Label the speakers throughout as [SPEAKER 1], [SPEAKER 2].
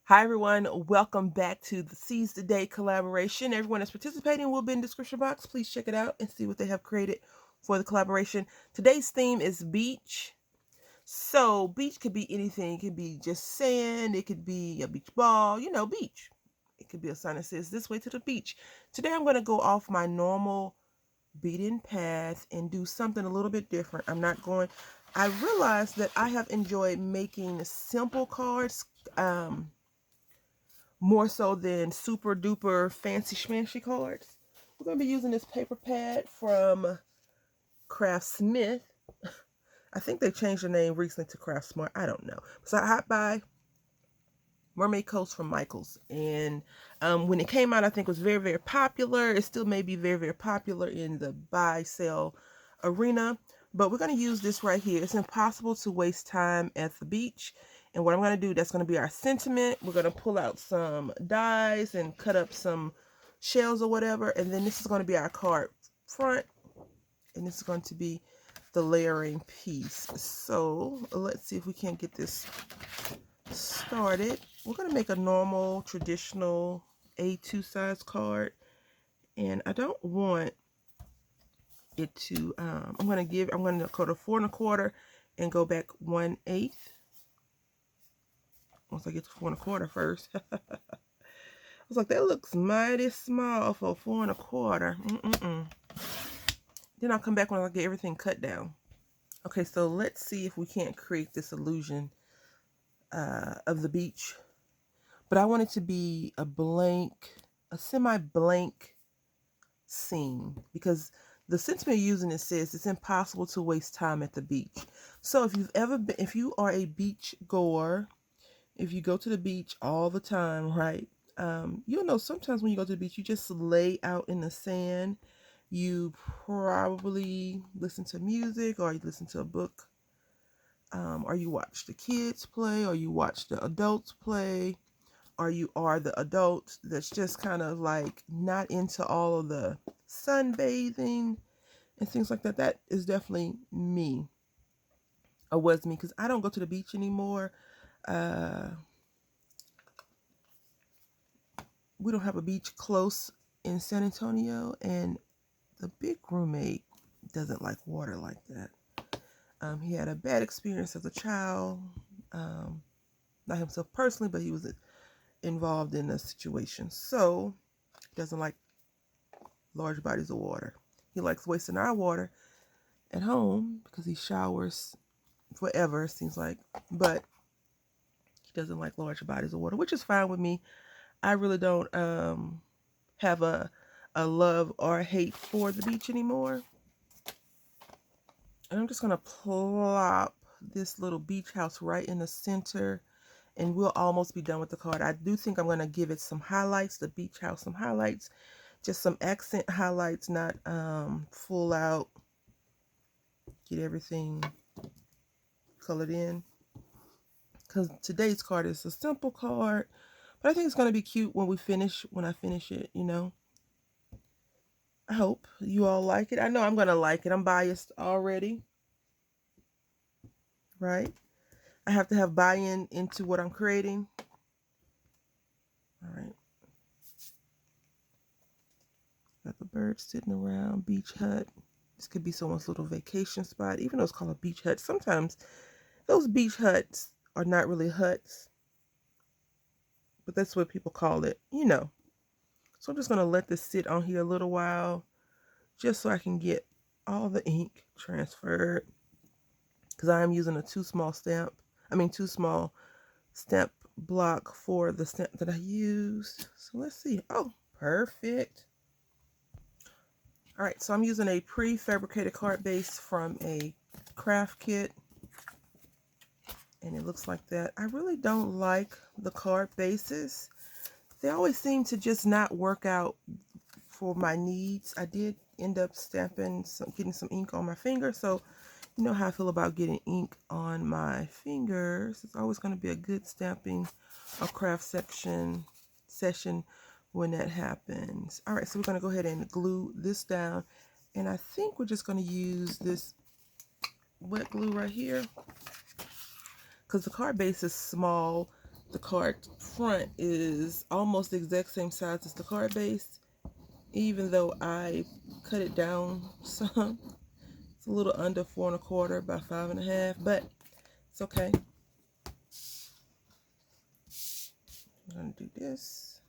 [SPEAKER 1] Hi everyone, welcome back to the Seize the Day collaboration. Everyone that's participating will be in the description box. Please check it out and see what they have created for the collaboration. Today's theme is beach. So beach could be anything. It could be just sand. It could be a beach ball, beach. It could be a sign that says this way to the beach. Today I'm going to go off my normal beaten path and do something a little bit different. I realized that I have enjoyed making simple cards. More so than super duper fancy schmancy cards. We're going to be using this paper pad from Craft Smith. I think they changed the name recently to Craft Smart. I don't know. So I hot buy Mermaid Coast from Michaels. And when it came out, I think it was very, very popular. It still may be very, very popular in the buy, sell arena. But we're going to use this right here. It's impossible to waste time at the beach. And what I'm going to do, that's going to be our sentiment. We're going to pull out some dies and cut up some shells or whatever. And then this is going to be our card front. And this is going to be the layering piece. So let's see if we can't get this started. We're going to make a normal, traditional A2 size card. And I don't want it to, I'm going to go to 4 1/4 and go back 1/8. Once I get to 4 1/4 first. I was like, that looks mighty small for 4 1/4. Then I'll come back when I get everything cut down. Okay, so let's see if we can't create this illusion of the beach. But I want it to be a semi-blank scene, because the sentiment you're using, it says it's impossible to waste time at the beach. So if you are a beach goer, if you go to the beach all the time, right? You'll know sometimes when you go to the beach, you just lay out in the sand. You probably listen to music, or you listen to a book, or you watch the kids play, or you watch the adults play, or you are the adult that's just kind of like not into all of the sunbathing and things like that. That is definitely me, or was me, because I don't go to the beach anymore. We don't have a beach close in San Antonio, and the big roommate doesn't like water like that. He had a bad experience as a child, not himself personally, but he was involved in a situation. So he doesn't like large bodies of water. He likes wasting our water at home because he showers forever, it seems like. But he doesn't like large bodies of water, which is fine with me. I really don't have a love or a hate for the beach anymore. And I'm just going to plop this little beach house right in the center, and we'll almost be done with the card. I do think I'm going to give it some highlights, the beach house some highlights, just some accent highlights, not full out, get everything colored in. Because today's card is a simple card, but I think it's going to be cute when I finish it, I hope you all like it. I know I'm going to like it. I'm biased already, right? I have to have buy-in into what I'm creating. All right. Got the birds sitting around, beach hut. This could be someone's little vacation spot, even though it's called a beach hut. Sometimes those beach huts are not really huts, but that's what people call it, So I'm just going to let this sit on here a little while, just so I can get all the ink transferred, because I am using a too small stamp block for the stamp that I used. So let's see. Oh, perfect. All right, so I'm using a prefabricated card base from a craft kit, and it looks like that. I really don't like the card bases. They always seem to just not work out for my needs. I did end up getting some ink on my finger, so you know how I feel about getting ink on my fingers. It's always going to be a good stamping or craft session when that happens. All right, so we're going to go ahead and glue this down. And I think we're just going to use this wet glue right here, because the card base is small the card front is almost the exact same size as the card base, even though I cut it down some. It's a little under 4 1/4 by 5 1/2, but it's okay. I'm gonna do this.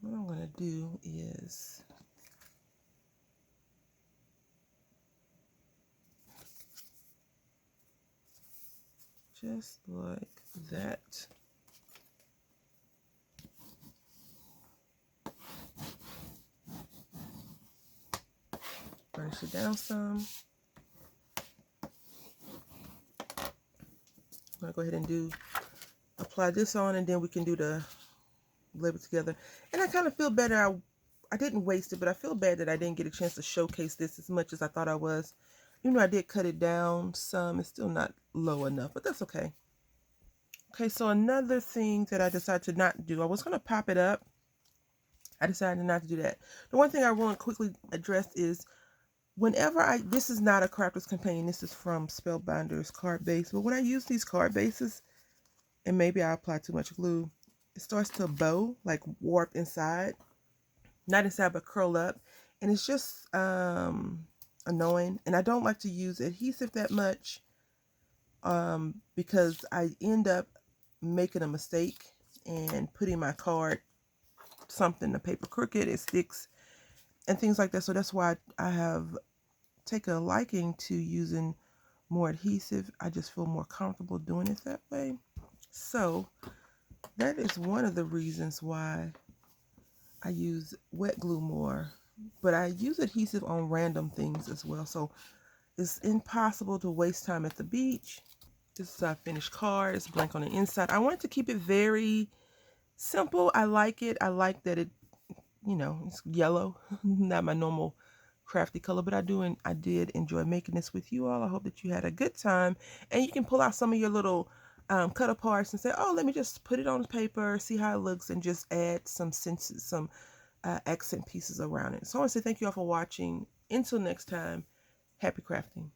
[SPEAKER 1] What I'm gonna do is just like that. Burnish it down some. I'm gonna go ahead and apply this on, and then we can do the label together. And I kind of feel better. I didn't waste it, but I feel bad that I didn't get a chance to showcase this as much as I thought I was. Even though I did cut it down some, it's still not low enough, but that's okay. Okay, so another thing that I decided to not do, I was going to pop it up. I decided not to do that. The one thing I want to quickly address is whenever this is not a Crafter's Companion, this is from Spellbinder's card base, but when I use these card bases, and maybe I apply too much glue, it starts to bow, like warp inside. Not inside, but curl up. And it's just annoying. And I don't like to use adhesive that much because I end up making a mistake and putting my card, the paper crooked, it sticks, and things like that. So that's why I have taken a liking to using more adhesive. I just feel more comfortable doing it that way. So that is one of the reasons why I use wet glue more, but I use adhesive on random things as well. So it's impossible to waste time at the beach. This is our finished card. It's blank on the inside. I wanted to keep it very simple. I like it. I like that it, it's yellow, not my normal crafty color, but I did enjoy making this with you all. I hope that you had a good time, and you can pull out some of your little cut aparts and say, oh, let me just put it on the paper, see how it looks, and just add some accent pieces around it. So I want to say thank you all for watching. Until next time, happy crafting.